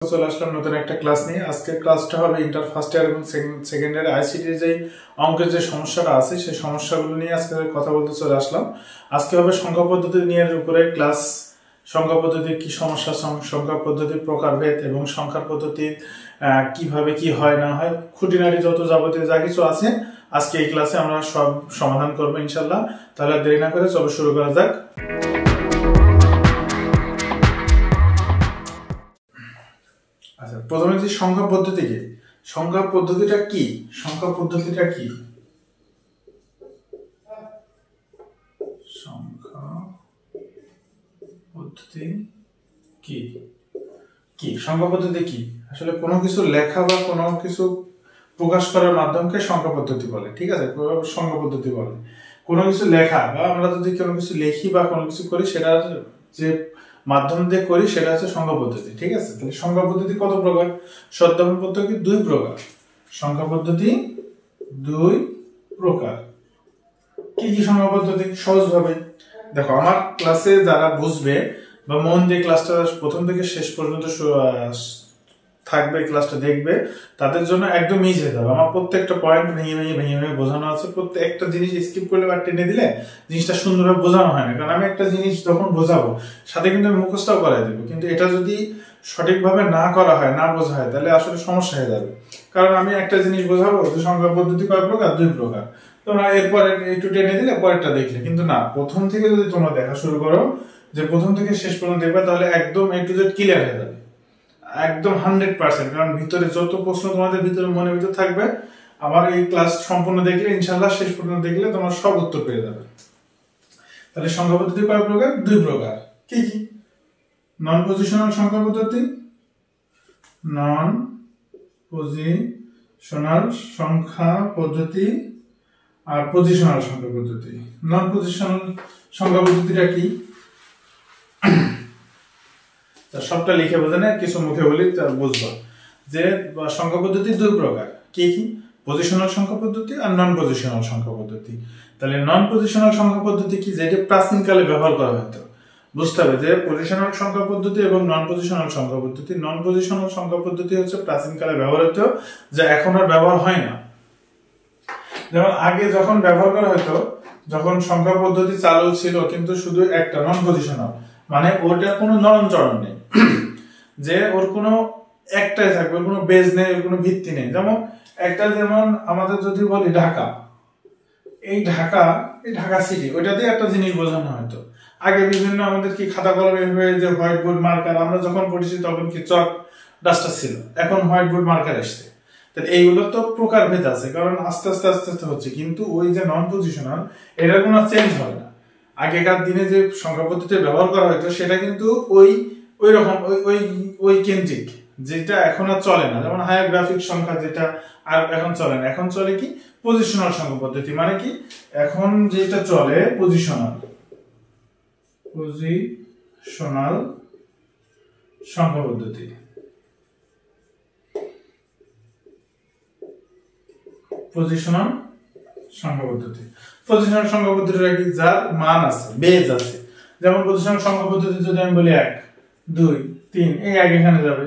চলে আসলাম নতুন একটা ক্লাস নিয়ে। আজকের ক্লাসটা হবে ইন্টার ফার্স্ট ইয়ার এবং সেকেন্ড ইয়ার আইসিটির যে অঙ্কের যে সমস্যাটা আছে সেই সমস্যাগুলো নিয়ে আজকে কথা বলতে চলে আসলাম। আজকে হবে সংখ্যা পদ্ধতি নিয়ে উপরে ক্লাস। সংখ্যা পদ্ধতির কি সমস্যা, সংখ্যা পদ্ধতির প্রকারভেদ এবং সংখ্যার পদ্ধতির কিভাবে কি হয় না হয়, খুঁটিনাটি যত যাবতীয় যা কিছু আছে আজকে এই ক্লাসে আমরা সব সমাধান করবো ইনশাল্লাহ। তাহলে দেরি না করে চলো শুরু করা যাক। আচ্ছা, প্রথমে যে সংখ্যা পদ্ধতি কি, সংখ্যা পদ্ধতিটা কি, সংখ্যা পদ্ধতিটা কি, সংখ্যা পদ্ধতি কি, কি সংখ্যা পদ্ধতি কি? আসলে কোনো কিছু লেখা বা কোনো কিছু প্রকাশ করার মাধ্যমকে সংখ্যা পদ্ধতি বলে। ঠিক আছে, সংখ্যা পদ্ধতি বলে কোনো কিছু লেখা বা আমরা যদি কোনো কিছু লিখি বা কোনো কিছু করি সেটার যে মাধ্যম দিয়ে করি সেটা হচ্ছে সংখ্যা পদ্ধতি। ঠিক আছে, তাহলে সংখ্যা পদ্ধতি কত প্রকার? সদ্যপন পদ্ধতি দুই প্রকার। সংখ্যা পদ্ধতি দুই প্রকার। কি কি সংখ্যা পদ্ধতি? সহজভাবে দেখো, আমার ক্লাসে যারা বুঝবে বা মন দিয়ে ক্লাসটা প্রথম থেকে শেষ পর্যন্ত থাকবে, ক্লাসটা দেখবে, তাদের জন্য একদম ইজি হয়ে যাবে। আমার প্রত্যেকটা পয়েন্ট ভেঙে ভেঙে ভেঙে ভেঙে বোঝানো আছে। প্রত্যেকটা জিনিস স্কিপ করলে বা টেনে দিলে জিনিসটা সুন্দরভাবে বোঝানো হয় না। কারণ আমি একটা জিনিস যখন বোঝাবো সাথে কিন্তু আমি মুখস্থ করাই দেবো, কিন্তু এটা যদি সঠিকভাবে না করা হয়, না বোঝা হয়, তাহলে আসলে সমস্যা হয়ে যাবে। কারণ আমি একটা জিনিস বোঝাবো যে সংখ্যা পদ্ধতি কয় প্রকার? দুই প্রকার। তোমরা এরপরে একটু টেনে দিলে পরেরটা দেখলে, কিন্তু না, প্রথম থেকে যদি তোমরা দেখা শুরু করো, যে প্রথম থেকে শেষ পর্যন্ত দেখবে, তাহলে একদম A to Z ক্লিয়ার হয়ে যাবে, একদম 100%। কারণ ভিতরে যত প্রশ্ন তোমাদের ভিতরে মনের ভিতরে থাকবে, আমার এই ক্লাস সম্পূর্ণ দেখলে ইনশাআল্লাহ শেষ পর্যন্ত দেখলে তোমার সব উত্তর পেয়ে যাবে। তাহলে সংখ্যা পদ্ধতি কয় প্রকার? দুই প্রকার। কি কি? নন পজিশনাল সংখ্যা পদ্ধতি, নন পজিশনাল সংখ্যা পদ্ধতি আর পজিশনাল সংখ্যা পদ্ধতি। নন পজিশনাল সংখ্যা পদ্ধতিটা কি? সবটা লিখে বোঝা না, কিছু মুখে বলি বুঝবো। যে সংখ্যা পদ্ধতি দুই প্রকার। কি কি? পজিশনাল সংখ্যা পদ্ধতি আর নন পজিশনাল সংখ্যা পদ্ধতি। তাহলে নন পজিশনাল সংখ্যা পদ্ধতি কি? যেটা প্রাচীনকালে ব্যবহার করা হতো। বুঝতে হবে যে পজিশনাল সংখ্যা পদ্ধতি এবং নন পজিশনাল সংখ্যা পদ্ধতি। নন পজিশনাল সংখ্যা পদ্ধতি হচ্ছে প্রাচীনকালে ব্যবহার হতো, যা এখন আর ব্যবহার হয় না। যেমন আগে যখন ব্যবহার করা হতো, যখন সংখ্যা পদ্ধতি চালু ছিল কিন্তু শুধু একটা, নন পজিশনাল, মানে ওটার কোনো নরম চরণ নেই, যে ওর কোনো একটাই থাকবে, ওর কোনো বেজ নেই, ওর কোনো ভিত্তি নেই। যেমন একটা, যেমন আমাদের যদি বলি ঢাকা, এই ঢাকা সিটি, ওইটা দিয়ে একটা জিনিস বোঝানো হয়তো। আগে বিভিন্ন আমাদের কি খাতা কলমে হয়ে যে হোয়াইট বোর্ড মার্কার, আমরা যখন পড়েছি তখন কি চক ডাস্টার ছিল, এখন হোয়াইট বোর্ড মার্কার আসছে। তাহলে এইগুলো তো প্রকারভেদ আছে, কারণ আস্তে আস্তে আস্তে আস্তে হচ্ছে। কিন্তু ওই যে নন পজিশনাল, এটার কোনো চেঞ্জ হয় না। আগেকার দিনে যে সংখ্যা পদ্ধতি ব্যবহার করা হতো সেটা কিন্তু ওই রকম ওই কেন্দ্রিক, যেটা এখন আর চলে না। যেমন হায়াগ্রাফিক সংখ্যা, যেটা আর এখন চলে না। এখন চলে কি? পজিশনাল সংখ্যা পদ্ধতি। মানে কি? এখন যেটা চলে পজিশনাল সংখ্যা পদ্ধতি। পজিশনাল সংখ্যা পদ্ধতি। পজিশনাল সংখ্যা পদ্ধতিটা কি? যার মান আছে, বেজ আছে। যেমন পজিশনাল সংখ্যা পদ্ধতি যদি আমি বলি 1 2 3, এই আগে এখানে যাবে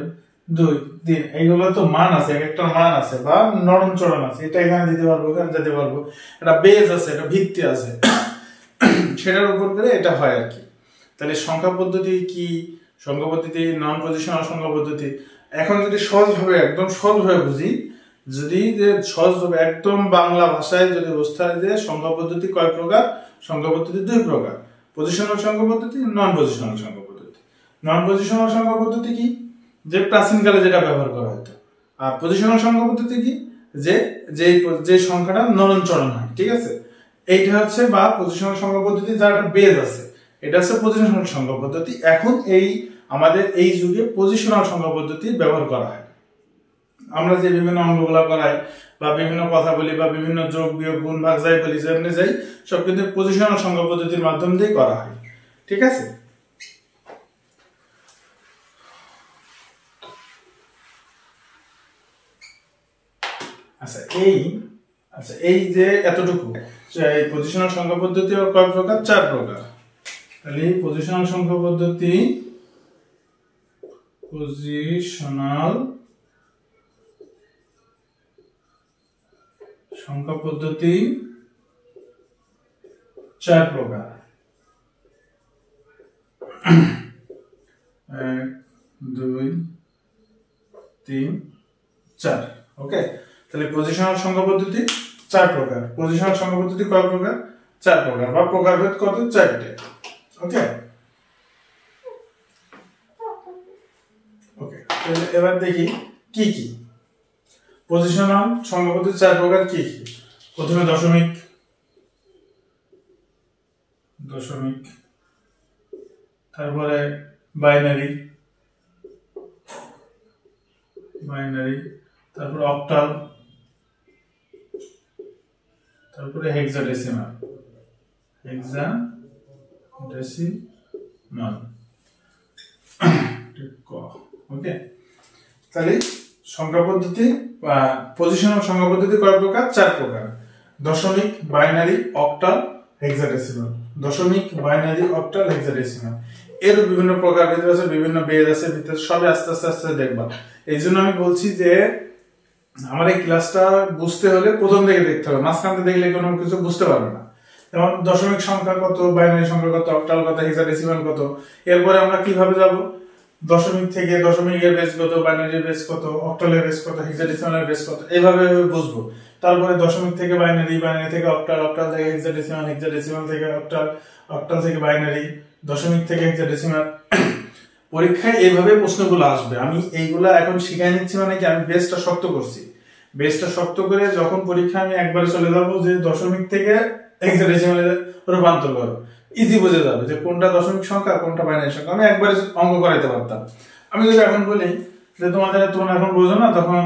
2 3, এইগুলো তো মান আছে, এক একটা মান আছে বা নরম চরণ আছে। এটা এখানে দিতে পারবো, এখানে দিতে পারবো, এটা বেজ আছে, এটা ভিত্তি আছে, সেটার উপর করে এটা হয় আর কি। তাহলে সংখ্যা পদ্ধতি কি? সংখ্যা পদ্ধতি নন পজিশনাল সংখ্যা পদ্ধতি। এখন যদি সহজভাবে, একদম সহজভাবে বুঝি, যদি যে সহজভাবে একদম বাংলা ভাষায় যদি বুঝতে হয় যে সংখ্যা পদ্ধতি কয় প্রকার? সংখ্যা পদ্ধতি দুই প্রকার। পজিশনাল সংখ্যা পদ্ধতি, নন পজিশনাল সংখ্যা পদ্ধতি। নন পজিশনাল সংখ্যা পদ্ধতি কি? যে প্রাচীনকালে যেটা ব্যবহার করা হতো। আর পজিশনাল সংখ্যা পদ্ধতি কি? যে সংখ্যাটা নরম চরণ হয়। ঠিক আছে, এইটা হচ্ছে বা পজিশনাল সংখ্যা পদ্ধতি, যার একটা বেজ আছে, এটা হচ্ছে পজিশনাল সংখ্যা পদ্ধতি। এখন আমাদের এই যুগে পজিশনাল সংখ্যা পদ্ধতি ব্যবহার করা হয়। আমরা যে বিভিন্ন অঙ্কগুলা করাই বা বিভিন্ন কথা বলি বা বিভিন্ন যোগ বিয়োগ গুণ ভাগ যাই বলি, যেমনি যাই, সব কিন্তু পজিশনাল সংখ্যা পদ্ধতির মাধ্যম দিয়ে করা হয়। ঠিক আছে, আচ্ছা এই যে এতটুকু, এই পজিশনাল সংখ্যা পদ্ধতি কয় প্রকার? 4 প্রকার। তাহলে পজিশনাল সংখ্যা পদ্ধতি পজিশনাল সংখ্যা পদ্ধতি 4 প্রকার। 1 2 3 4। ওকে, তাহলে পজিশনাল সংখ্যা পদ্ধতি 4 প্রকার। পজিশনাল সংখ্যা পদ্ধতি কয় প্রকার? 4 প্রকার, বা প্রকারভেদ কত? 4টে। ওকে ওকে, তাহলে এবার দেখি কি কি পজিশনাল সংখ্যা পদ্ধতি 4 প্রকার কি কি। প্রথমে দশমিক, তারপরে বাইনারি, তারপরে অক্টাল, তারপরে হেক্সাডেসিমাল। ওকে, তাহলে সংখ্যা পদ্ধতি বা পজিশনাল সংখ্যা পদ্ধতি কয় প্রকার? 4 প্রকার। দশমিক, বাইনারি, অক্টাল, হেক্সাডেসিমাল। দশমিক, বাইনারি, অক্টাল, হেক্সাডেসিমাল। এর বিভিন্ন প্রকার ভেদ আছে, বিভিন্ন বেদ আছে, ভিতরে সবে আস্তে আস্তে দেখবা। এই জন্য আমি বলছি যে আমার এই ক্লাসটা বুঝতে হলে প্রথম থেকে দেখতে হবে, মাঝখানে দেখলে কোনো কিছু বুঝতে পারবে না। যেমন দশমিক সংখ্যা কত, বাইনারি সংখ্যা কত, অক্টাল কত, হেক্সাডেসিমাল কত, এরপরে আমরা কিভাবে যাব দশমিক থেকে দশমিকের বেস কত, বাইনারির বেস কত, অক্টালের বেস কত, হেক্সাডেসিমালের বেস কত, এইভাবে বুঝবো। তারপরে দশমিক থেকে বাইনারি, বাইনারি থেকে অক্টাল, অক্টাল থেকে হেক্সাডেসিমাল, হেক্সাডেসিমাল থেকে অক্টাল, অক্টাল থেকে বাইনারি, দশমিক থেকে হেক্সাডেসিমাল। পরীক্ষায় এইভাবে প্রশ্নগুলো আসবে। আমি এইগুলা এখন শিখাই নিচ্ছি, মানে কি আমি বেসটা শক্ত করছি। বেসটা শক্ত করে যখন পরীক্ষা আমি একবারে চলে যাবো যে দশমিক থেকে হেক্সাডেসিমালে রূপান্তর করো, ইজি বুঝে যাবে যে কোনটা দশমিক সংখ্যা, কোনটা বাইনারি সংখ্যা। আমি একবারে অঙ্ক করাইতে পারতাম। আমি যদি এখন বলি যে তোমরা এখন বোঝো না, তখন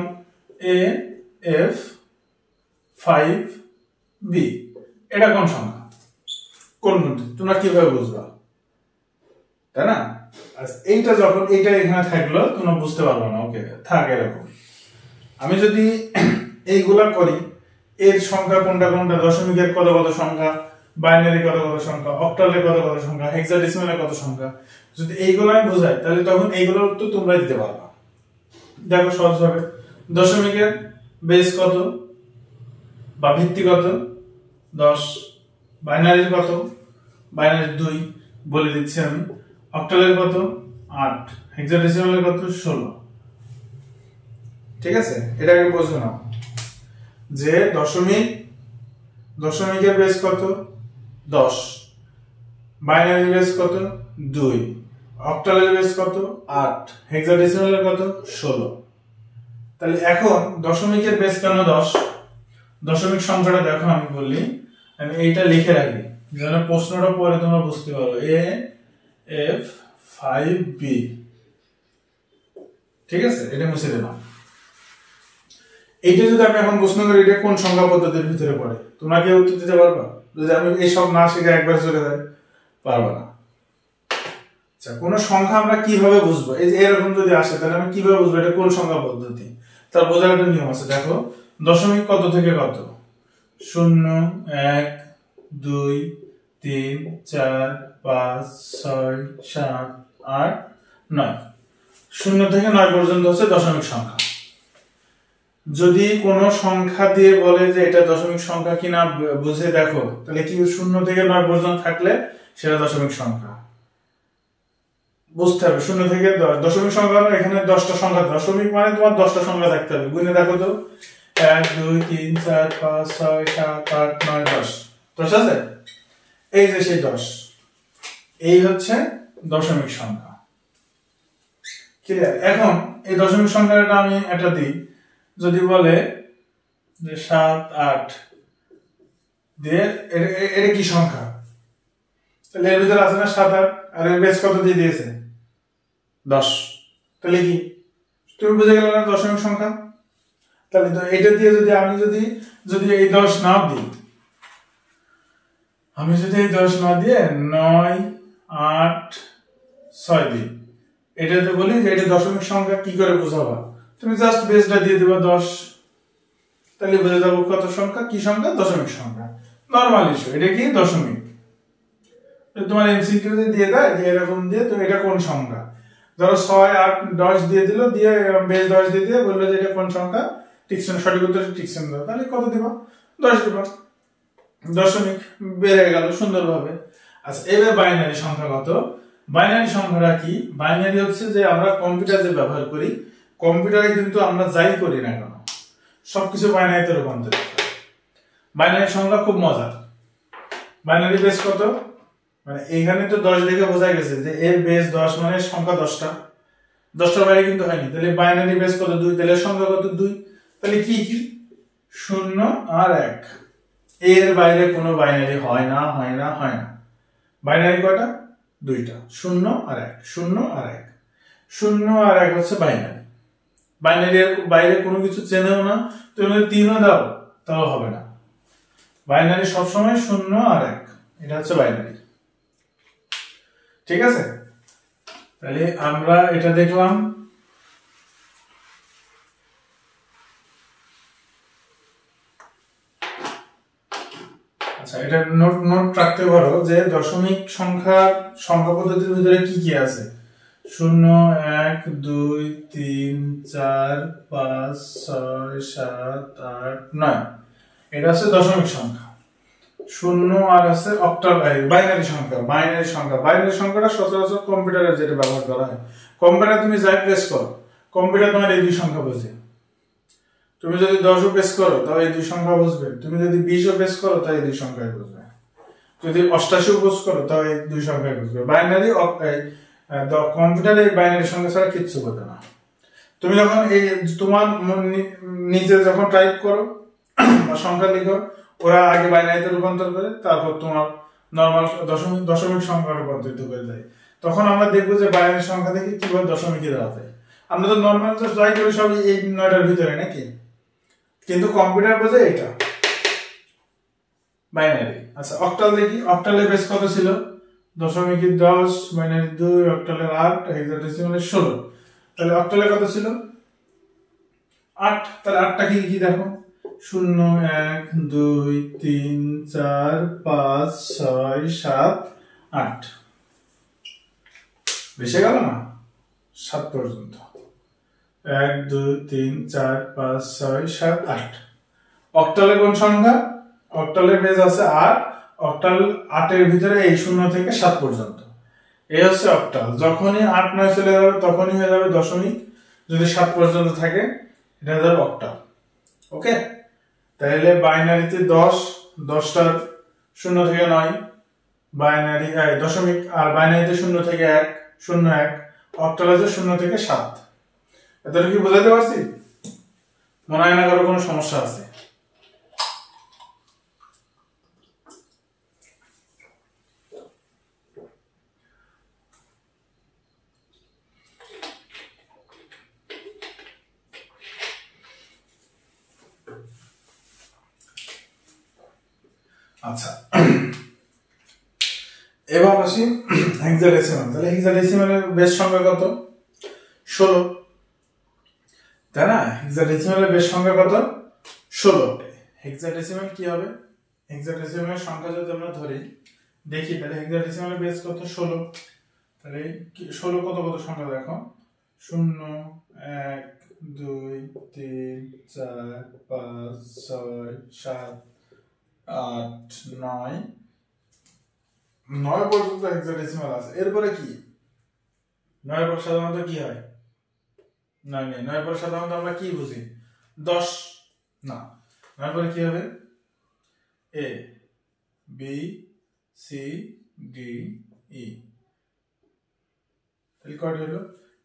AF5B এটা কোন সংখ্যা, কোনটি তোমরা কিভাবে বুঝবা, তাই না? এইটা যখন এইটা এখানে থাকলো তোমরা বুঝতে পারবে না। ওকে, থাক এরকম। আমি যদি এইগুলা করি, এর সংখ্যা কোনটা কোনটা, দশমিকের কত কত সংখ্যা, বাইনারি কত কত সংখ্যা, অক্টালের কত কত সংখ্যা, হেক্সাডেসিমালের কত সংখ্যা, যদি এইগুলো আমি বোঝাই তাহলে তখন এইগুলোর উত্তর তোমরা দিতে পারবা। দেখো সহজ হবে। দশমিকের বেস কত বা ভিত্তি কত? 10। বাইনারির কত? বাইনারি 2 বলে দিচ্ছি আমি। অক্টালের কত? 8। হেক্সাডেসিমালের কত? 16। ঠিক আছে, এটাকে বুঝবে না যে দশমিকের বেস কত? 10। বাইনারির বেস কত? 2। অক্টালের বেস কত? 8। হেক্সাডেসিমালের কত? 16। তাহলে এখন দশমিকের বেস কেন 10? দশমিক সংখ্যাটা দেখো, আমি বললি আমি এইটা লিখে রাখি যেন প্রশ্নটা পরে তোমরা বুঝতে পারো। AF5B, ঠিক আছে, এটা মুছে দিলাম। এইটা যদি আমি এখন প্রশ্ন করি এটা কোন সংখ্যা পদ্ধতির ভিতরে পড়ে, তোমরা কি উত্তর দিতে পারবা? যদি আমি এই সব না শিখে একবার চলে যাই, পারবা না। আচ্ছা, কোন সংখ্যা আমরা কিভাবে বুঝবো? এই যে এরকম যদি আসে তাহলে আমি কিভাবে বুঝবো এটা কোন সংখ্যা পদ্ধতি? তার বোঝার একটা নিয়ম আছে। দেখো দশমিক কত থেকে কত? 0 1 2 3 4 5 6 7 8 9। 0 থেকে 9 পর্যন্ত হচ্ছে দশমিক সংখ্যা। যদি কোন সংখ্যা দিয়ে বলে যে এটা দশমিক সংখ্যা কিনা বুঝে দেখো, তাহলে কি 0 থেকে 9 পর্যন্ত থাকলে সেটা দশমিক সংখ্যা বুঝতে হবে। 0 থেকে 10 দশমিক সংখ্যা, এখানে 10টা সংখ্যা, দশমিক মানে তোমার 10টা সংখ্যা থাকতে হবে। গুণে দেখো তো, 1 2 3 4 5 6 7 8 9 10। 10 আছে, এই যে সেই 10, এই হচ্ছে দশমিক সংখ্যা। ক্লিয়ার? এখন এই দশমিক সংখ্যাটা আমি এটা দিই, যদি বলে যে 7 8 দিয়ে এটা কি সংখ্যা, তাহলে এর ভিতরে আছে না 7 8, আর এর বেস কত দিয়ে দিয়েছে? 10। তাহলে কি তুমি বুঝে গেলে না দশমিক সংখ্যা? তাহলে তো এটা দিয়ে যদি আমি যদি এই 10 না দিই, আমি যদি এই 10 না দিয়ে 9 8 6 দিই, এটাতে বলি যে এটা দশমিক সংখ্যা, কি করে বুঝাবা? তুমি জাস্ট বেসটা দিয়ে দিবা 10, তাহলে বুঝে যাবো কত সংখ্যা, কি সংখ্যা, দশমিক সংখ্যা। নরমাল ইস্যু, এটা কি দশমিক। তোমার এমসিকিউ দিয়ে দেয় যে এরকম দিয়ে, তো এটা কোন সংখ্যা? ধরো 6, 8, 10 দিয়ে দিল, দিয়ে বেশ 10 দিয়ে দিয়ে বললো যে এটা কোন সংখ্যা, টিকসন সঠিক উত্তর টিকসন দাও, তাহলে কত দিবা? 10 দিবা, দশমিক বেড়ে গেল সুন্দরভাবে। আচ্ছা এবার বাইনারি সংখ্যা কত? বাইনারি সংখ্যাটা কি? বাইনারি হচ্ছে যে আমরা কম্পিউটার যে ব্যবহার করি, কম্পিউটারে কিন্তু আমরা যাই করি না কেন সবকিছু বাইনারিতে রূপান্তরিত হয়। বাইনারি সংখ্যা খুব মজার। বাইনারি বেস কত? মানে এইখানে তো 10 দেখে বোঝা গেছে যে এর বেস 10 মানে সংখ্যা 10টা, 10টার বাইরে কিন্তু হয়নি। তাহলে বাইনারি বেস কত? 2। তাহলে সংখ্যা কত? 2। তাহলে কি কি? 0 আর 1, এর বাইরে কোনো বাইনারি হয় না, হয় না, হয় না। বাইনারি কয়টা? 2টা, 0 আর 1, 0 আর 1, 0 আর 1 হচ্ছে বাইনারি। বাইনারির বাইরে কোনো কিছু চেনেও না, তুমি যদি 3ও দাও তাও হবে না। বাইনারি সবসময় 0 আর 1, এটা হচ্ছে বাইনারি। ঠিক আছে, তাহলে আমরা এটা দেখলাম। আচ্ছা এটা নোট রাখতে পারো যে দশমিক সংখ্যার সংখ্যা পদ্ধতির ভিতরে কি কি আছে। 0, 1, 2, 3, 4, 5, 6, 7, 8, 9, এটা হচ্ছে দশমিক সংখ্যা। 0 আর আছে অক্টাল বাইনারি সংখ্যা। বাইনারি সংখ্যাটা সচরাচর কম্পিউটারে যেটা ব্যবহার করা হয়। কম্পিউটারে তুমি যাই প্রেস করো, কম্পিউটার তোমার এই দুই সংখ্যা বোঝে। তুমি যদি 10ও প্রেস করো তাও এই দুই সংখ্যা বুঝবে, তুমি যদি 20ও প্রেস করো তাও এই দুই সংখ্যাই বুঝবে, যদি 88ও প্রেস করো তাও এই দুই সংখ্যাই বুঝবে। বাইনারি কম্পিউটারে এই বাইনারি সংখ্যা ছাড়া কিচ্ছু বোঝে না। তুমি যখন এই তোমার নিজে যখন টাইপ করো বা সংখ্যা লিখো, ওরা আগে বাইনারিতে রূপান্তর করে, তারপর তোমার নরমাল দশমিক সংখ্যা রূপান্তরিত করে দেয়। তখন আমরা দেখবো যে বাইনারি সংখ্যা থেকে কিভাবে দশমিকে দেওয়া যায়। আমরা তো নরমাল যাই করি সব এই 9টার ভিতরে নাকি, কিন্তু কম্পিউটার বোঝে এটা বাইনারি। আচ্ছা অক্টাল দেখি, অক্টালের বেস কত ছিল? দশমিকের 10, বাইনারি 2, অক্টালের 8, হেক্সাডেসিমালের 16। তাহলে অক্টালের কত ছিল? 8। তাহলে 8টা কি কি দেখো, 0, 1, 2, 3, 4, 5, 6, 7, 8। বেশি গেল না? 7 পর্যন্ত। 1, 2, 3, 4, 5, 6, 7, 8। অক্টালের কোন সংখ্যা? অক্টালের বেস আছে 8। অক্টাল 8 এর ভিতরে এই 0 থেকে 7 পর্যন্ত, এই হচ্ছে অক্টাল। যখনই 8, 9 চলে যাবে তখনই হয়ে যাবে দশমিক, যদি 7 পর্যন্ত থাকে এটা হয়ে যাবে অক্টাল। ওকে, তাহলে বাইনারিতে 10টার 0 থেকে 9 বাইনারি দশমিক, আর বাইনারিতে 0 থেকে 1, 0, 1। অক্টাল আছে 0 থেকে 7। এতটা কি বোঝাতে পারছি? মনে হয় না কারো কোনো সমস্যা আছে? আচ্ছা এবার আসি হেক্সাডেসিমাল। তাহলে হেক্সাডেসিমালের বেস সংখ্যা কত? 16, তাই না? হেক্সাডেসিমালের বেস সংখ্যা কত? 16। হেক্সাডেসিমাল কি হবে? হেক্সাডেসিমালের সংখ্যা যদি আমরা ধরি দেখি, তাহলে হেক্সাডেসিমালের বেস কত? 16। তাহলে 16 কত কত সংখ্যা দেখো, 0, 1, 2, 3, 4, 5, 6, 7, 8, 9, 9 পর্যন্ত হেক্সাডেসিমাল আছে। এরপরে কি? 9 পর সাধারণত কি হয়? 9 পর সাধারণত আমরা কি বুঝি? 10 না। 9 পরে কি হবে? A B C D E। তাহলে কয়টা হলো?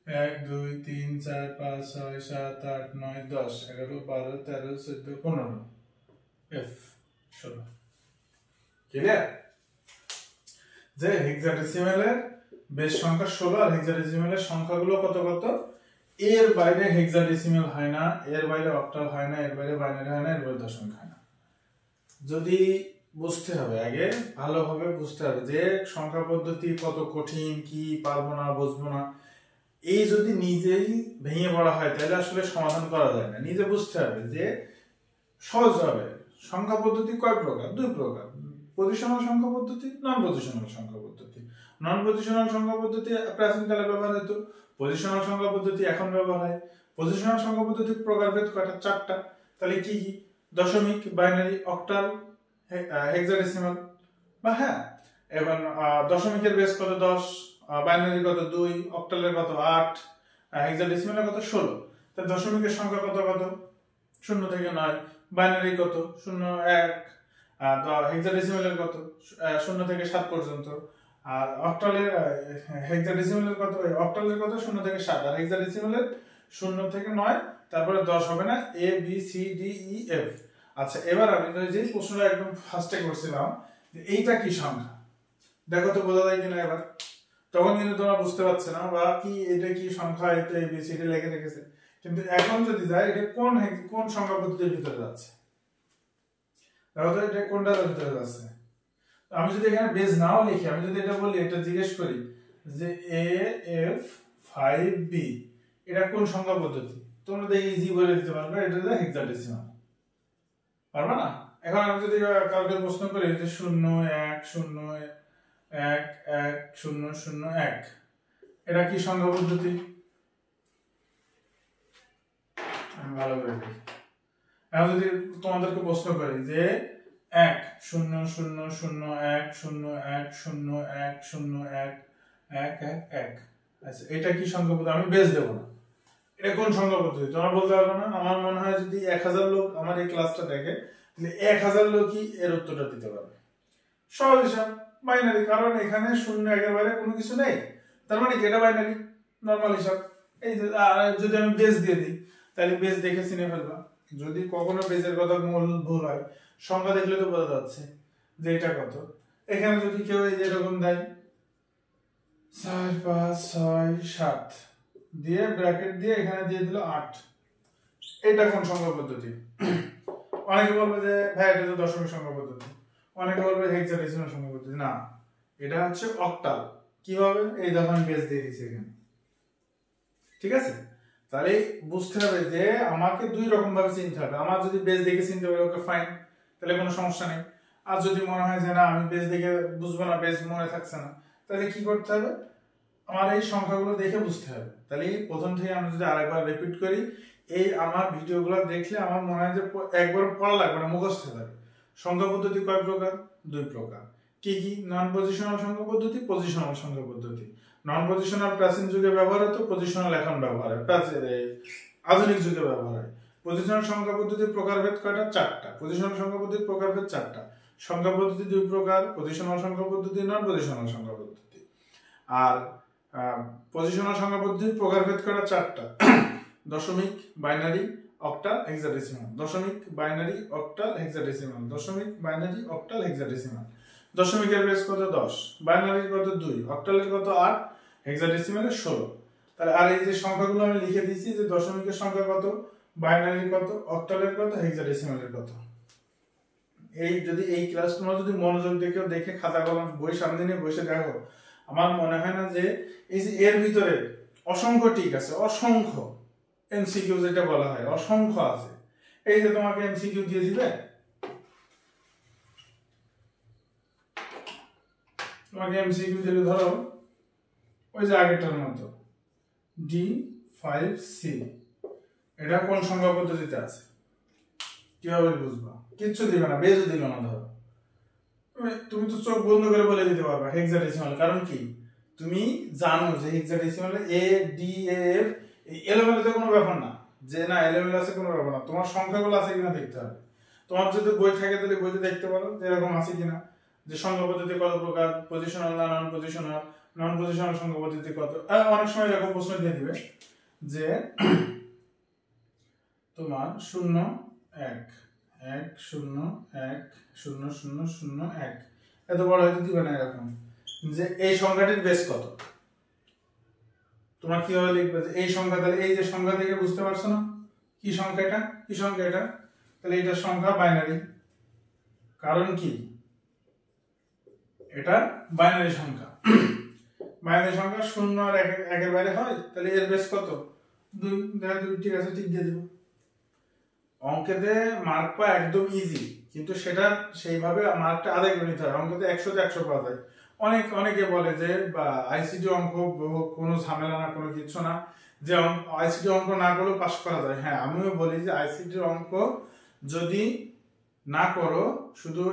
1, 2, 3, 4, 5, 6, 7, 8, 9, 10, 11, 12, 13, 14, 15, F 16। ক্লিয়ার? যে হেক্সাডেসিমালের বেস সংখ্যা 16 আর হেক্সাডেসিমালের সংখ্যাগুলো কত কত, এর বাইরে হেক্সাডেসিমাল হয় না, এর বাইরে অক্টাল হয় না, এর বাইরে বাইনারি হয় না, এর বাইরে দশমিক হয় না। যদি বুঝতে হবে, আগে ভালোভাবে বুঝতে হবে যে সংখ্যা পদ্ধতি কত কঠিন, কি পারবো না, বুঝবো না, এই যদি নিজেই ভেঙে পড়া হয় তাহলে আসলে সমাধান করা যায় না। নিজে বুঝতে হবে যে সহজ হবে। সংখ্যা পদ্ধতি কয় প্রকার? 2 প্রকার, পজিশনাল সংখ্যা পদ্ধতি, নন পজিশনাল সংখ্যা পদ্ধতি। নন পজিশনাল সংখ্যা পদ্ধতি প্রাচীনকালে ব্যবহার হতো, পজিশনাল সংখ্যা পদ্ধতি এখন ব্যবহার হয়। পজিশনাল সংখ্যা পদ্ধতির প্রকারভেদ কয়টা? 4টা। তাহলে কি কি? দশমিক, বাইনারি, অক্টাল, হেক্সাডেসিমাল। বা হ্যাঁ, এবং দশমিকের বেস কত? 10, বাইনারি কত? 2, অক্টালের কত? 8, হেক্সাডেসিমালের কত? 16। তাহলে দশমিকের সংখ্যা কত কত? 0 থেকে 9। বাইনারি কত? 0, 1। হেক্সাডেসিমালের কত? 0 থেকে 7 পর্যন্ত। আর অক্টালের হেক্সাডেসিমালের কত? অক্টালের কত? 0 থেকে 7। আর হেক্সাডেসিমালের 0 থেকে 9, তারপরে 10 হবে না? A B C D E F। আচ্ছা, এবার আমি যে প্রশ্নটা একদম ফার্স্টে করছিলাম যে এইটা কি সংখ্যা, দেখো তো বোঝা যায় কিনা এবার। তখন কিন্তু তোমরা বুঝতে পারছো না বা কি এটা কি সংখ্যা, এটা ABCD লিখে রেখেছে, কিন্তু এখন যদি যাই এটা কোন সংখ্যা পদ্ধতির ভিতরে যাচ্ছে, দেখো তো এটা কোনটার ভিতরে যাচ্ছে। আমি যদি এখানে বেস নাও লিখি, আমি যদি এটা বলি, এটা জিজ্ঞেস করি যে AF5B এটা কোন সংখ্যা পদ্ধতি, তোমরা তো ইজি বলে দিতে পারবে এটা হলো হেক্সাডেসিমাল, পারবে না? এখন আমি যদি কাউকে প্রশ্ন করি যে 0 1 0 1 1 0 0 1 এটা কি সংখ্যা পদ্ধতি? আমি ভালো করে দেখি। এখন যদি তোমাদেরকে প্রশ্ন করি যে 1 0 0 0 1 0 1 0 1 0 1 1 1 1, আচ্ছা এটা কি সংখ্যা পদ্ধতি? আমি বেস দেব না, এটা কোন সংখ্যা পদ্ধতি তোমরা বলতে পারবে না। আমার মনে হয় যদি 1000 লোক আমার এই ক্লাসটা দেখে, তাহলে 1000 লোকই এর উত্তরটা দিতে পারবে। সহজ হিসাব, বাইনারি, কারণ এখানে 0 1 এর বাইরে কোনো কিছু নেই, তার মানে কি এটা বাইনারি, নরমাল হিসাব। এই যে যদি আমি বেস দিয়ে দিই, তাহলে বেস দেখে চিনে ফেলবা। যদি কখনো বেসের কথা মূল ভুল হয়, সংখ্যা দেখলে তো বোঝা যাচ্ছে যে এটা কত। এখানে যদি কেউ এই যে এরকম দেয় 4 5 6 7 দিয়ে ব্র্যাকেট দিয়ে এখানে দিয়ে দিল 8, এটা কোন সংখ্যা পদ্ধতি? অনেকে বলবে যে ভাই এটা তো দশমিক সংখ্যা পদ্ধতি, অনেকে বলবে হেক্সাডেসিমাল সংখ্যা পদ্ধতি। না, এটা হচ্ছে অক্টাল। কিভাবে? এই দেখো আমি বেস দিয়ে দিয়েছি এখানে, ঠিক আছে? তাহলে বুঝতে হবে যে আমাকে দুই রকম ভাবে চিনতে হবে। আমার যদি বেস দেখে চিনতে পারি, ওকে ফাইন, তাহলে কোনো সমস্যা নেই। আর যদি মনে হয় যে না আমি বেস দেখে বুঝবো না, বেস মনে থাকছে না, তাহলে কি করতে হবে? আমার এই সংখ্যাগুলো দেখে বুঝতে হবে। তাহলে প্রথম থেকে আমরা যদি আরেকবার রিপিট করি, এই আমার ভিডিওগুলো দেখলে আমার মনে হয় যে একবার পড়া লাগবে না, মুখস্থ হবে। সংখ্যা পদ্ধতি কয় প্রকার? 2 প্রকার। কি কি? নন পজিশনাল সংখ্যা পদ্ধতি, পজিশনাল সংখ্যা পদ্ধতি। নন পজিশনাল প্রাচীন যুগে ব্যবহার হতো, পজিশনাল এখন ব্যবহার হয়, আধুনিক যুগে ব্যবহার হয়। পজিশনাল সংখ্যা পদ্ধতির প্রকারভেদ কয়টা? 4টা। পজিশনাল সংখ্যা পদ্ধতির প্রকারভেদ 4টা। সংখ্যা পদ্ধতি 2 প্রকার, পজিশনাল সংখ্যা পদ্ধতি, নন পজিশনাল সংখ্যা পদ্ধতি। আর পজিশনাল সংখ্যা পদ্ধতির প্রকারভেদ কয়টা? 4টা। দশমিক, বাইনারি, অক্টাল, হেক্সাডেসিমাল। দশমিক, বাইনারি, অক্টাল, হেক্সাডেসিমাল। দশমিক, বাইনারি, অক্টাল, হেক্সাডেসিমাল। দশমিকের বেস কত? 10, বাইনারির কত? 2, অক্টালের কত? 8, হেক্সাডেসিমালের 16। তাহলে আর এই যে সংখ্যাগুলো আমি লিখে দিয়েছি যে দশমিকের সংখ্যা কত, বাইনারির কত, অক্টালের কত, হেক্সাডেসিমালের কত। এই যদি এই ক্লাস তোমরা যদি মনোযোগ দেখে খাতা কলম বই সামনে নিয়ে বসে দেখো, আমার মনে হয় না যে এই যে এর ভিতরে অসংখ্য টিক আছে, অসংখ্য এমসিকিউ যেটা বলা হয়, অসংখ্য আছে। এই যে তোমাকে এমসিকিউ দিয়ে দিবে, তোমাকে এমসিকিউ দিলে ধরো ওই যে আগেরটার মতো D5C, এটা কোন সংখ্যা পদ্ধতিতে আছে, কিভাবে বুঝবা? কিচ্ছু দিবে না, বেজও দিল না। ধরো তুমি তো চোখ বন্ধ করে বলে দিতে পারবা হেক্সাডেসিমাল, কারণ কি তুমি জানো যে হেক্সাডেসিমালে A D A F এলোমেলোতে কোনো ব্যাপার না, যে না এলোমেলো আছে কোনো ব্যাপার না, তোমার সংখ্যাগুলো আছে কিনা দেখতে হবে। তোমার যদি বই থাকে তাহলে বইতে দেখতে পারো যে এরকম আছে কিনা, যে সংখ্যা পদ্ধতি কত প্রকার, পজিশনাল না নন পজিশনাল, নন পজিশনাল সংখ্যা পদ্ধতি কত। অনেক সময় এরকম প্রশ্ন দিয়ে দিবে যে তোমার 0 1 1 0 1 0 0 0 1, এত বড় হয়তো দিবে না এরকম, যে এই সংখ্যাটির বেস কত। তোমরা কিভাবে লিখবে যে এই সংখ্যা, তাহলে এই যে সংখ্যা থেকে বুঝতে পারছো না কি সংখ্যা এটা, কি সংখ্যা এটা, তাহলে এটা সংখ্যা বাইনারি, কারণ কি এটা বাইনারি সংখ্যা। বাইনারি সংখ্যা 0 আর 1 এর বাইরে হয়, তাহলে এর বেস কত? 2, দেখা 2, ঠিক আছে, ঠিক দিয়ে দেব। অঙ্কেতে মার্ক পাওয়া একদম ইজি, কিন্তু সেটা সেইভাবে মার্কটা আদায় করে নিতে হয়। অঙ্কেতে 100 তে 100 পাওয়া যায়, অনেকে বলে যে বা আইসিটি অঙ্ক কোনো ঝামেলা না, কোনো কিছু না, যে আইসিটি অঙ্ক না করলেও পাস করা যায়। হ্যাঁ, আমিও বলি যে আইসিটি অঙ্ক যদি না করো, শুধু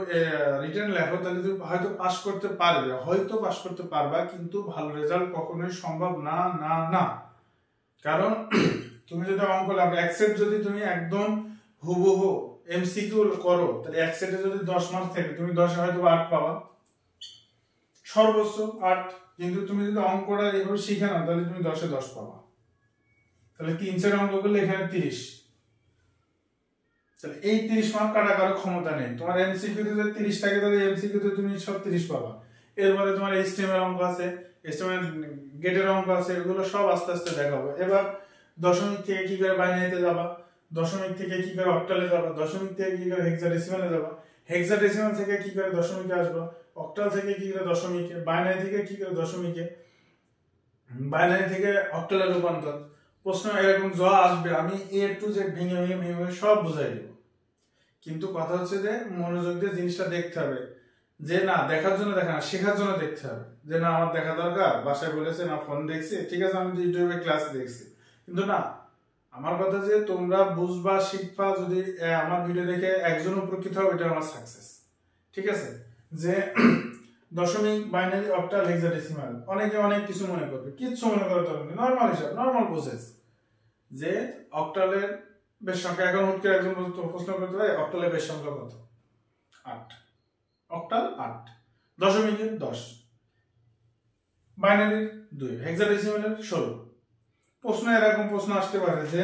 রিটেন লেখো, তাহলে তুমি হয়তো পাস করতে পারবে, হয়তো পাস করতে পারবা, কিন্তু ভালো রেজাল্ট কখনোই সম্ভব না না না। কারণ তুমি যদি অঙ্ক লেখো, এক সেট যদি তুমি একদম হুবহু এমসিকিউ করো, তাহলে এক সেটে যদি 10 মার্ক থাকে, তুমি 10-এ হয়তো 8 পাবা, সর্বোচ্চ 8। কিন্তু তুমি যদি অঙ্কটা এভাবে শিখে নাও, তাহলে তুমি 10-এ 10 পাবা। তাহলে 3 সেট অঙ্ক করলে এখানে 30। তাহলে এই 30 মার্ক কাটা করার ক্ষমতা নেই। তোমার এমসিকিউ তে যদি 30 থাকে, তাহলে এমসিকিউ তে তুমি সব 30 পাবা। এরপরে তোমার এইচটিএমএল অঙ্ক আছে, এইচটিএমএল গেটের অঙ্ক আছে, এগুলো সব আস্তে আস্তে দেখাবো। এবার দশমিক থেকে কি করে বাইনারিতে যাবা, দশমিক থেকে কি করে অক্টালে যাবা, দশমিক থেকে কি করে হেক্সাডেসিমালে যাবা, হেক্সাডেসিমাল থেকে কি করে দশমিকে আসবা, অক্টাল থেকে কি করে দশমিকে, বাইনারি থেকে কি করে দশমিকে, বাইনারি থেকে অক্টালে রূপান্তর। প্রশ্ন এরকম যা আসবে, আমি এ টু জেড ভেঙে ভেঙে ভেঙে সব বুঝাই দেব। কিন্তু কথা হচ্ছে যে মনোযোগ দিয়ে জিনিসটা দেখতে হবে, যে না দেখার জন্য দেখা না, শেখার জন্য দেখতে হবে। যে না আমার দেখা দরকার, বাসায় বলেছে, না ফোন দেখছি, ঠিক আছে আমি ইউটিউবে ক্লাস দেখছি, কিন্তু না, আমার কথা যে তোমরা বুঝবা, শিখবা। যদি আমার ভিডিও দেখে একজন উপকৃত হবে, এটা আমার সাকসেস। ঠিক আছে, যে দশমিক, বাইনারি, অক্টাল, হেক্সাডেসিমাল, অনেকে অনেক কিছু মনে করবে, কিচ্ছু মনে করা দরকার নেই। নর্মাল হিসাব, নর্মাল প্রসেস, যে অক্টালের বেশ সংখ্যা, এখন হুট করে একজন প্রশ্ন করতে পারে অক্টালের বেশ সংখ্যা কত, 8, অক্টাল 8, দশমিকের 10, বাইনারির 2, হেক্সাডেসিমালের 16। প্রশ্ন এরকম প্রশ্ন আসতে পারে যে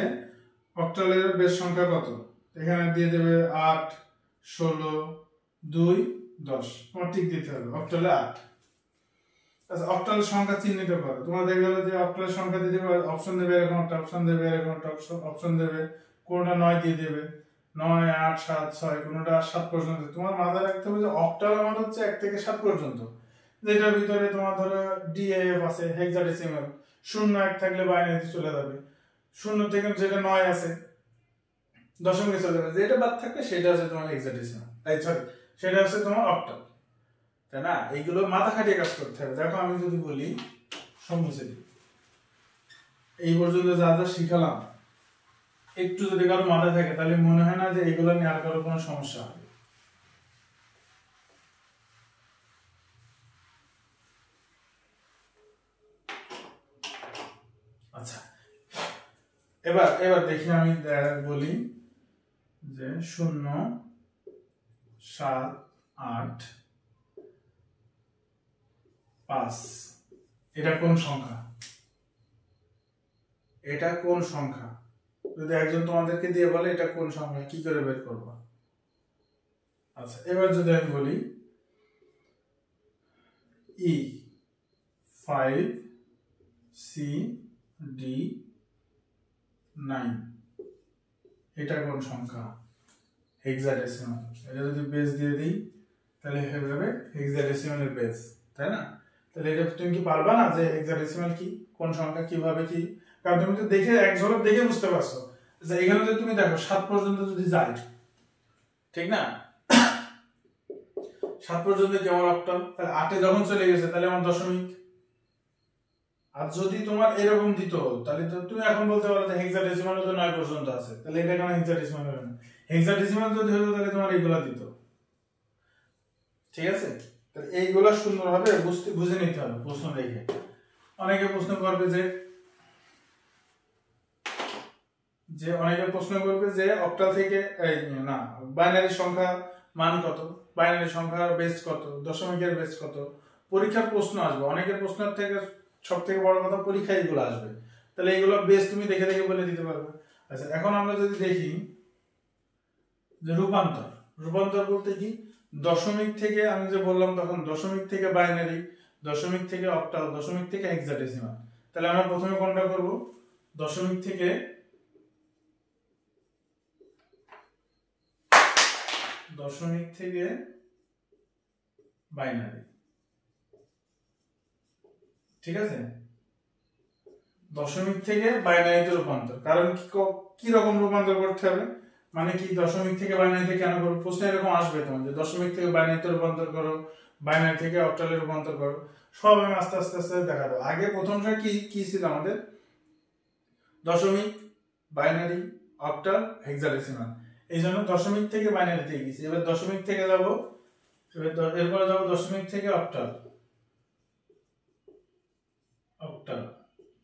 অক্টালের বেশ সংখ্যা কত, এখানে দিয়ে দেবে 8, 16, 2, 10, তোমার ঠিক দিতে হবে অক্টালে 8। আচ্ছা, অক্টালের সংখ্যা চিহ্নিত করো। তোমার দেখে গেলো যে অক্টালের সংখ্যা দিয়ে দেবে, অপশন দেবে এরকম একটা, অপশন দেবে এরকম একটা, অপশন দেবে, কোনটা 9 দিয়ে দেবে, 9, 8, 7, 6, কোনটা 7 পর্যন্ত। তোমার মাথায় রাখতে হবে যে অক্টাল আমার হচ্ছে 1 থেকে 7 পর্যন্ত, যেটার ভিতরে তোমার ধরো ডিএফ আছে, হেক্সাডেসিমাল, 0, 1 থাকলে বাইনারিতে চলে যাবে, 0 থেকে যেটা 9 আছে দশমিকে চলে যাবে, যেটা বাদ থাকবে সেটা হচ্ছে তোমার হেক্সাডেসিমাল, সরি, সেটা হচ্ছে তোমার অক্টাল। তাই না? এইগুলো মাথা খাটিয়ে কাজ করতে হবে। দেখো আমি যদি বলি সমুচে, এই পর্যন্ত যা যা শিখালাম, একটু যদি কারো মাথায় থাকে, তাহলে মনে হয় না যে এগুলো নিয়ে আর কারো কোনো সমস্যা হবে। আচ্ছা, এবার দেখি, আমি বলি যে 0, 7, 8, 5, এটা কোন সংখ্যা? এটা কোন সংখ্যা? যদি একজন তোমাদেরকে দিয়ে বলে এটা কোন সংখ্যা, কি করে বের করবা? আচ্ছা, এবার যদি আমি বলি E 5 C D 9, এটা কোন সংখ্যা? হেক্সাডেসিমাল। এটা যদি বেস দিয়ে দিই, তাহলে হয়ে যাবে হেক্সাডেসিমালের বেস, তাই না? তাহলে এটা তুমি কি পারবা না যে হেক্সাডেসিমাল কি, কোন সংখ্যা, কিভাবে কি? কারণ তুমি তো দেখে, এক ঝলক দেখে বুঝতে পারছো যে এখানে যদি তুমি দেখো 7 পর্যন্ত যদি যায়, ঠিক না, 7 পর্যন্ত কি আমার অক্টাল, তাহলে 8-এ যখন চলে গেছে তাহলে আমার দশমিক। আর যদি তোমার এরকম দিত, তাহলে তো তুমি এখন বলতে পারো যে হেক্সাডেসিমাল তো 9 পর্যন্ত আছে, তাহলে এটা কেন হেক্সাডেসিমাল হবে না? হেক্সাডেসিমাল যদি হতো তাহলে তোমার এইগুলা দিত। ঠিক আছে, তাহলে এইগুলা সুন্দরভাবে বুঝে নিতে হবে প্রশ্ন দেখে। অনেকে প্রশ্ন করবে যে অক্টাল থেকে না, বাইনারি সংখ্যা মান কত, বাইনারি সংখ্যার বেস কত, দশমিকের বেস কত। পরীক্ষার প্রশ্ন আসবে, অনেকের প্রশ্নের থেকে সব থেকে বড় কথা পরীক্ষায় এগুলো আসবে, তাহলে এগুলো বেস তুমি দেখে দেখে বলে দিতে পারবে। আচ্ছা, এখন আমরা যদি দেখি যে রূপান্তর বলতে কি, দশমিক থেকে, আমি যে বললাম তখন দশমিক থেকে বাইনারি, দশমিক থেকে অক্টাল, দশমিক থেকে হেক্সাডেসিমাল। তাহলে আমরা প্রথমে কোনটা করব? দশমিক থেকে বাইনারি। ঠিক আছে, দশমিক থেকে বাইনারিতে রূপান্তর। কারণ কি রকম রূপান্তর করতে হবে, মানে কি দশমিক থেকে বাইনারিতে কেন করবো? প্রশ্ন এরকম আসবে তোমার যে দশমিক থেকে বাইনারিতে রূপান্তর করো, বাইনারি থেকে অক্টালে রূপান্তর করো। সব আমি আস্তে আস্তে আস্তে দেখা দেবো। আগে প্রথমটা কি কি ছিল আমাদের? দশমিক, বাইনারি, অক্টাল, হেক্সাডেসিমাল। এই জন্য দশমিক থেকে বাইনারিতে গেছি। এবার দশমিক থেকে যাবো, এরপরে যাবো দশমিক থেকে অক্টাল,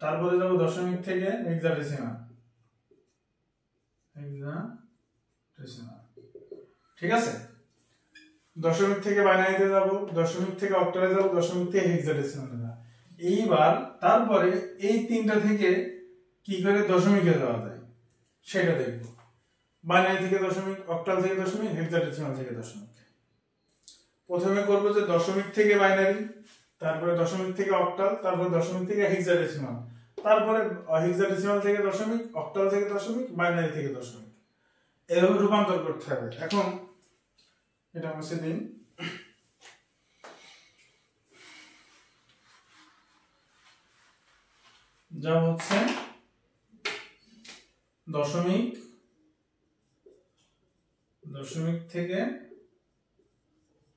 তারপরে যাবো দশমিক থেকে হেক্সাডেসিমাল। ঠিক আছে, দশমিক থেকে বাইনারিতে যাব, দশমিক থেকে অক্টালে যাব, দশমিক থেকে হেক্সাডেসিমালে যাব। এইবার তারপরে এই তিনটা থেকে কি করে দশমিকে যাওয়া যায় সেটা দেখব। বাইনারি থেকে দশমিক, অক্টাল থেকে দশমিক, হেক্সাডেসিমাল থেকে দশমিক। প্রথমে করব যে দশমিক থেকে বাইনারি, তারপরে দশমিক থেকে অক্টাল, তারপরে দশমিক থেকে হেক্সাডেসিমাল, তারপরে হেক্সাডেসিমাল থেকে দশমিক, অক্টাল থেকে দশমিক, বাইনারি থেকে দশমিক। এভাবে রূপান্তর করতে হবে। এখন এটা মুছে দিন। যা হচ্ছে দশমিক থেকে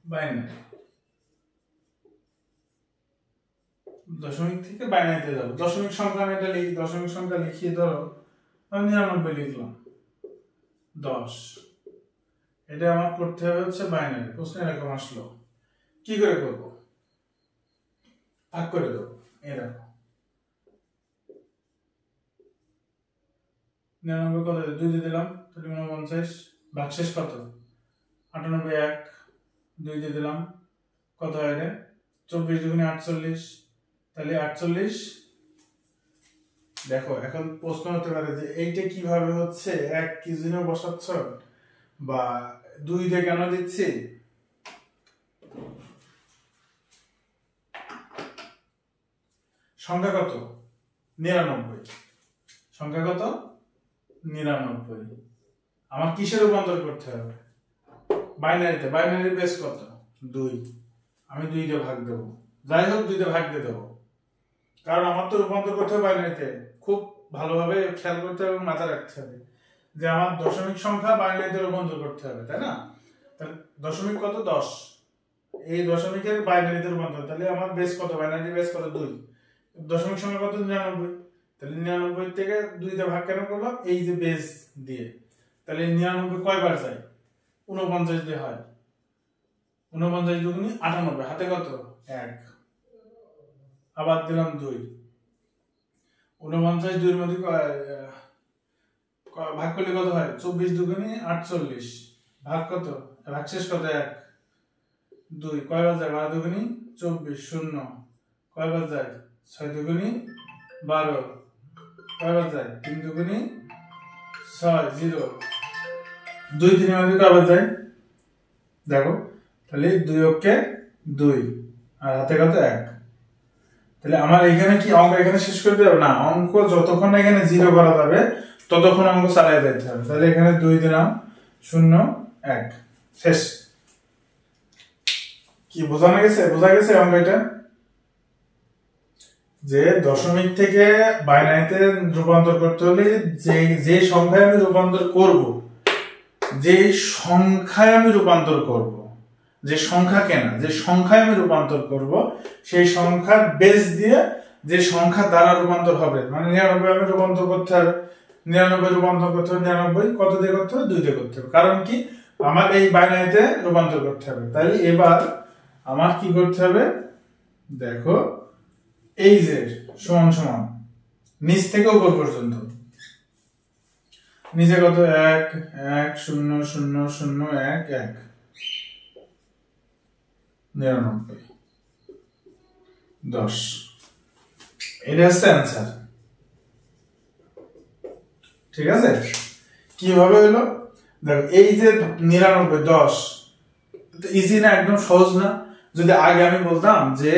বাইনারি, দশমিক থেকে বাইনারিতে যাব। দশমিক সংখ্যা আমি এটা লিখি, দশমিক সংখ্যা লিখিয়ে ধরো 99 লিখলাম, 10। এটা আমার করতে হবে হচ্ছে বাইনারি। প্রশ্ন এরকম আসলো, কি করে করব? ভাগ করে দেবো। এই দেখো 99 কত? 2 দিয়ে দিলাম, তাহলে 49। ভাগশেষ কত? 98, 1 2 দিয়ে দিলাম, কত হয় এটা? 24 দুগুণে 48, তাহলে 48। দেখো এখন প্রশ্ন হতে পারে যে এইটা কিভাবে হচ্ছে, 1 কি জন্য বসাচ্ছ বা 2 দিয়ে কেন দিচ্ছি? সংখ্যা কত? 99। সংখ্যা কত? 99। আমার কিসে রূপান্তর করতে হবে? বাইনারিতে। বাইনারির বেস কত? 2। আমি 2 দিয়ে ভাগ দেবো, যাই হোক 2 দিয়ে ভাগ দিয়ে দেবো, কারণ আমার তো রূপান্তর করতে হবে বাইনারিতে। খুব ভালোভাবে খেয়াল করতে হবে এবং মাথায় রাখতে হবে যে আমার দশমিক সংখ্যা বাইনারিতে রূপান্তর করতে হবে, তাই না? তাহলে দশমিক কত? 10। এই দশমিকের বাইনারিতে রূপান্তর, তাহলে আমার বেস কত? বাইনারি বেস কত? 2। দশমিক সংখ্যা কত? 99। তাহলে 99 থেকে 2 দিয়ে ভাগ কেন করলাম? এই যে বেস দিয়ে। তাহলে 99 কয়বার যায়? 49 দিয়ে হয়। 49 দুগুণে 98, হাতে কত? 1, আবার দিলাম 2। 49 2 এর মধ্যে ভাগ করলে কত হয়? 24 দুগুণে 48, ভাগ কত? ভাগশেষ কত? 1 2। কয়বার যায়? 12 দুগুণে 24, 0 কয়বার যায়? 6 দুগুণে 12 কয়বার যায়? 3 দুগুণে 6 0। 2 3 এর মধ্যে কয়বার যায়? দেখো, তাহলে 2 অক্ষে 2 আর হাতে কত? 1। তাহলে আমার এখানে কি অঙ্ক এখানে শেষ করে দেব না, অঙ্ক যতক্ষণ না এখানে 0 করা যাবে ততক্ষণ অঙ্ক চালিয়ে যেতে হবে। তাহলে এখানে 2 দিলাম, 0 1, শেষ। কি বোঝা গেছে অঙ্ক এটা? যে দশমিক থেকে বাইনারিতে রূপান্তর করতে হলে যে সংখ্যায় আমি রূপান্তর করব, যে সংখ্যায় আমি রূপান্তর করব, যে সংখ্যা কেনা, যে সংখ্যায় আমি রূপান্তর করব, সেই সংখ্যার বেস দিয়ে যে সংখ্যা দ্বারা রূপান্তর হবে, মানে 99 আমি রূপান্তর করতে হবে। 99 রূপান্তর করতে হবে, 99 কত দিয়ে করতে হবে? 2 দিয়ে করতে হবে। কারণ কি? আমার এই বাইনারিতে রূপান্তর করতে হবে। তাই এবার আমার কি করতে হবে? দেখো, এই যে সমান সমান নিচ থেকে উপর পর্যন্ত, নিচে কত? 1 1 0 0 0 1 1, 99 10। এটা হচ্ছে অ্যান্সার। ঠিক আছে, কিভাবে হলো দেখো, এই যে 99 10 ইজি না? একদম সহজ না? যদি আগে আমি বলতাম যে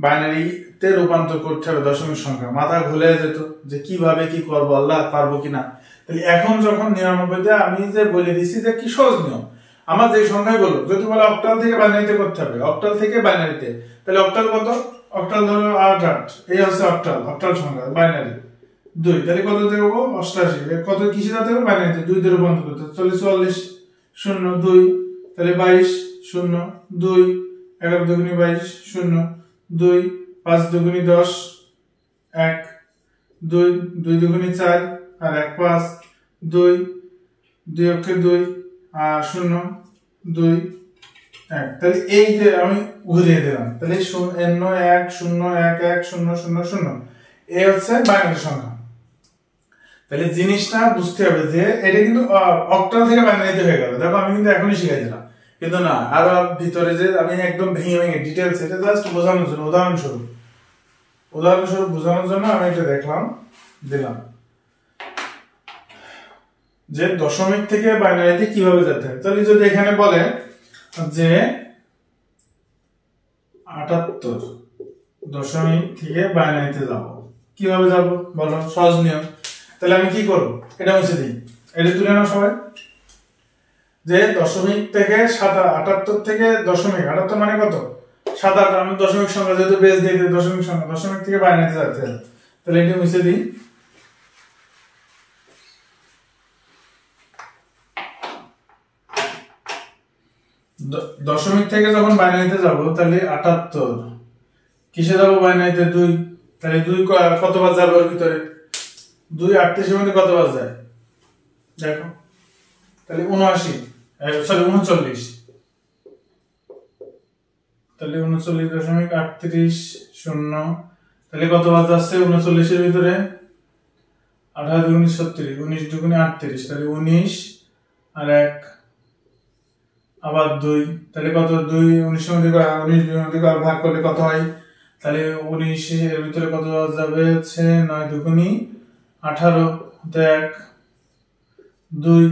বাইনারিতে রূপান্তর করতে হবে দশমিক সংখ্যা, মাথা ঘুরে যেত যে কিভাবে কি করবো, আল্লাহ পারবো কিনা। তাহলে এখন যখন 99 আমি যে বলে দিছি যে কি সহজ নিয়ম, আমার যে সংখ্যায় বলো, যদি বলে অক্টাল থেকে বাইনারিতে করতে হবে, অক্টাল থেকে বাইনারিতে, তাহলে অক্টাল কত? অক্টাল ধরো 8 8, এই হচ্ছে অক্টাল সংখ্যা। বাইনারি 2, তাহলে কত দেবো? 88। কত কিসে যেতে হবে? বাইনারিতে 2 দিয়ে রূপান্তর করতে। তাহলে 44 0 2, তাহলে 22 0 2, 11 দুগুণী 22 0 2 5 দুগুণী 10 1 2 2 দুগুণী 4 আর 1 5 2 2 অক্ষে 2 আর 0 2 1 তাহলে এই যে আমি ঘুরিয়ে দিলাম তাহলে 0 1 0 1 1 0 0 0 এই হচ্ছে বাইনারি সংখ্যা। তাহলে জিনিসটা বুঝতে হবে যে এটা কিন্তু অক্টাল থেকে বাইনারিতে হয়ে গেল। দেখো আমি কিন্তু এখনই শিখাই দিলাম, কিন্তু না আরো ভিতরে যে আমি একদম ভেঙে ভেঙে ডিটেইলস এটা জাস্ট বোঝানোর জন্য উদাহরণস্বরূপ বোঝানোর জন্য আমি এটা দিলাম যে দশমিক থেকে বাইনারিতে কিভাবে যেতে হয়। তাহলে যদি এখানে বলে যে 78 দশমিক থেকে বাইনারিতে যাব, কিভাবে যাব বলো? সহজ নিয়ম। তাহলে আমি কি করব? এটা মুছে দিই, এটা তুলে নাও সবাই। যে দশমিক থেকে 78 থেকে দশমিক 78 মানে কত? 7 আমি দশমিক সংখ্যা যেহেতু বেস দিয়ে দিই দশমিক সংখ্যা, দশমিক থেকে বাইনারিতে যেতে হবে। তাহলে এটা মুছে দিই। দশমিক থেকে যখন বাইনারিতে যাব তাহলে 78 কিসে যাব? বাইনারিতে 2। তাহলে 2 কতবার যাবে ওর ভিতরে? 2 38 এর মধ্যে কতবার যায় দেখো? তাহলে 39 তাহলে 39.38 0 তাহলে কতবার যাচ্ছে 39 এর ভিতরে? 18 দুগুণী 36 19 দুগুণী 38 তাহলে 19 আর 1 আবার 2 তাহলে কত? 2 19 এর মধ্যে ভাগ করলে কত হয়? তাহলে 19 এর ভিতরে কত যাবে? হচ্ছে 9 দুগুণী 18 হাতে 1 2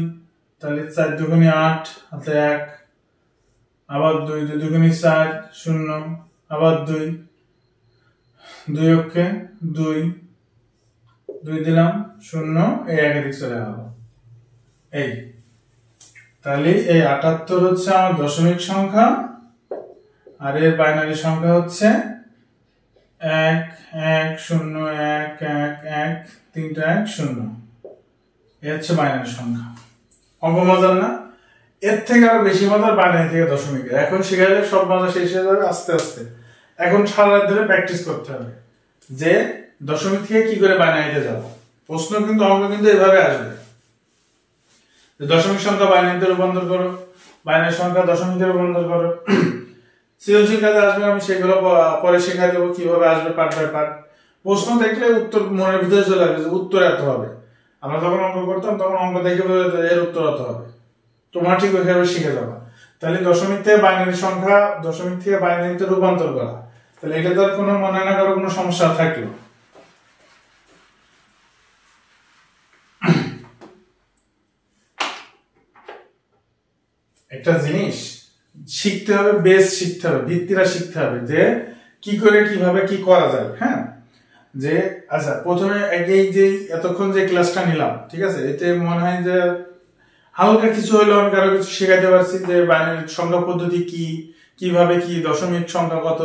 তাহলে 4 দুগুণী 8 হাতে 1 আবার 2 2 দুগুণী 4 0 আবার 2 2 অক্ষে 2 2 দিলাম 0 এই একাধিক চলে গেল। এই তাহলে এই 78 হচ্ছে আমার দশমিক সংখ্যা আর এর বাইনারি সংখ্যা হচ্ছে 1 1 0 1 1 1 3টা 1 0। এই হচ্ছে বাইনারি সংখ্যা। অঙ্ক মজার না? এর থেকে আরো বেশি মজার বাইনারি থেকে দশমিক। এখন শিখাইলে সব মজা শেষ হয়ে যাবে আস্তে আস্তে। এখন সারা রাত ধরে প্র্যাকটিস করতে হবে যে দশমিক থেকে কি করে বাইনারিতে যাব। প্রশ্ন কিন্তু অঙ্ক কিন্তু এভাবে আসবে, দশমিক সংখ্যা বাইনারিতে রূপান্তর করো, বাইনারি সংখ্যা দশমিকে রূপান্তর করো। সৃজনশীল কাজে আসবে, আমি সেগুলো পরে শেখাই দেবো কিভাবে আসবে পার্ট বাই পার্ট। প্রশ্ন দেখলে উত্তর মনের ভিতরে চলে আসবে যে উত্তর এত হবে। আমরা যখন অঙ্ক করতাম তখন অঙ্ক দেখে এর উত্তর এত হবে, তোমরা ঠিক ওইভাবে শিখে যাবা। তাহলে দশমিক থেকে বাইনারি সংখ্যা দশমিক থেকে বাইনারিতে রূপান্তর করা, তাহলে এটা তো আর কোনো মনে না কারো কোনো সমস্যা থাকলো। একটা জিনিস শিখতে হবে, বেস শিখতে হবে, ভিত্তিটা শিখতে হবে যে কি করে কিভাবে কি করা যায়। হ্যাঁ, যে আচ্ছা প্রথমে এই যে এতক্ষণ যে ক্লাসটা নিলাম, ঠিক আছে, এতে মনে হয় যে হালকা কিছু হলেও আমি কারো কিছু শেখাতে পারছি যে বাইনারি সংখ্যা পদ্ধতি কি, কিভাবে কি, দশমিক সংখ্যা কত,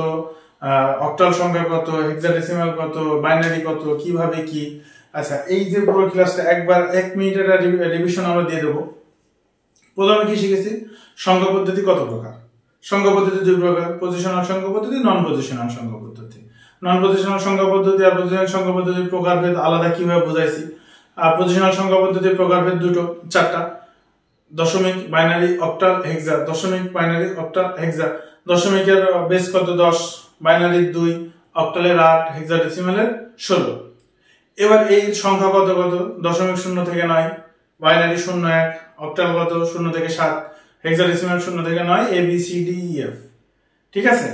অক্টাল সংখ্যা কত, হেক্সাডেসিমাল কত, বাইনারি কত, কিভাবে কি। আচ্ছা এই যে পুরো ক্লাসটা একবার 1 মিনিটের রিভিশন আমরা দিয়ে দেবো। প্রথমে কি শিখেছি? সংখ্যা পদ্ধতি কত প্রকার? সংখ্যা পদ্ধতি 2 প্রকার, পজিশনাল সংখ্যা পদ্ধতি, নন পজিশনাল সংখ্যা পদ্ধতি। নন পজিশনাল সংখ্যা পদ্ধতি আর পজিশনাল সংখ্যা পদ্ধতির প্রকারভেদ আলাদা কিভাবে বুঝাইছি। আর পজিশনাল সংখ্যা পদ্ধতির প্রকারভেদ 4টা: দশমিক, বাইনারি, অক্টাল, হেক্সা। দশমিক, বাইনারি, অক্টাল, হেক্সা। দশমিকের বেস কত? 10, বাইনারির 2, অক্টালের 8, হেক্সাডেসিমালের 16। এবার এই সংখ্যা কত কত? দশমিক 0 থেকে 9, বাইনারি 0 1, অক্টাল কত? 0 থেকে 7, হেক্সাডেসিমাল 0 থেকে 9, A B C D E F. ঠিক আছে,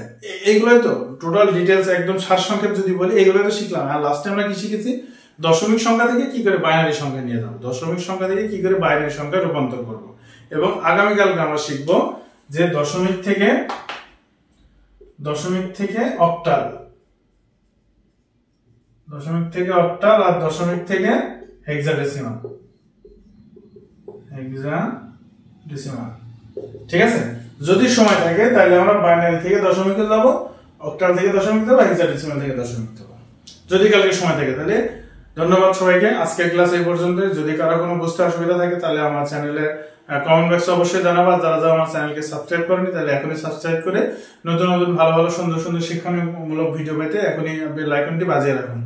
এইগুলোই তো টোটাল ডিটেলস একদম সারসংক্ষেপ যদি বলি এইগুলো তো শিখলাম। আর লাস্টে আমরা কি শিখেছি? দশমিক সংখ্যা থেকে কি করে বাইনারি সংখ্যা নিয়ে যাবো, দশমিক সংখ্যা থেকে কি করে বাইনারি সংখ্যা রূপান্তর করব। এবং আগামীকালকে আমরা শিখব যে দশমিক থেকে অক্টাল, দশমিক থেকে অক্টাল আর দশমিক থেকে হেক্সাডেসিমাল। ঠিক আছে, যদি সময় থাকে তাহলে আমরা বাইনারি থেকে দশমিকে যাব, অক্টাল থেকে দশমিক যাব, হেক্সাডেসিমাল থেকে দশমিক যাব। যদি কালকে সময় থাকে তাহলে। ধন্যবাদ সবাইকে, আজকের ক্লাস এই পর্যন্ত। যদি কারো কোনো বুঝতে অসুবিধা থাকে তাহলে আমার চ্যানেলে কমেন্ট বক্সে অবশ্যই জানাবা। যারা যারা আমার চ্যানেলকে সাবস্ক্রাইব করেনি তাহলে এখনই সাবস্ক্রাইব করে নতুন নতুন ভালো ভালো সুন্দর সুন্দর শিক্ষণীয়মূলক ভিডিও পেতে এখনই বেল আইকনটি বাজিয়ে রাখুন।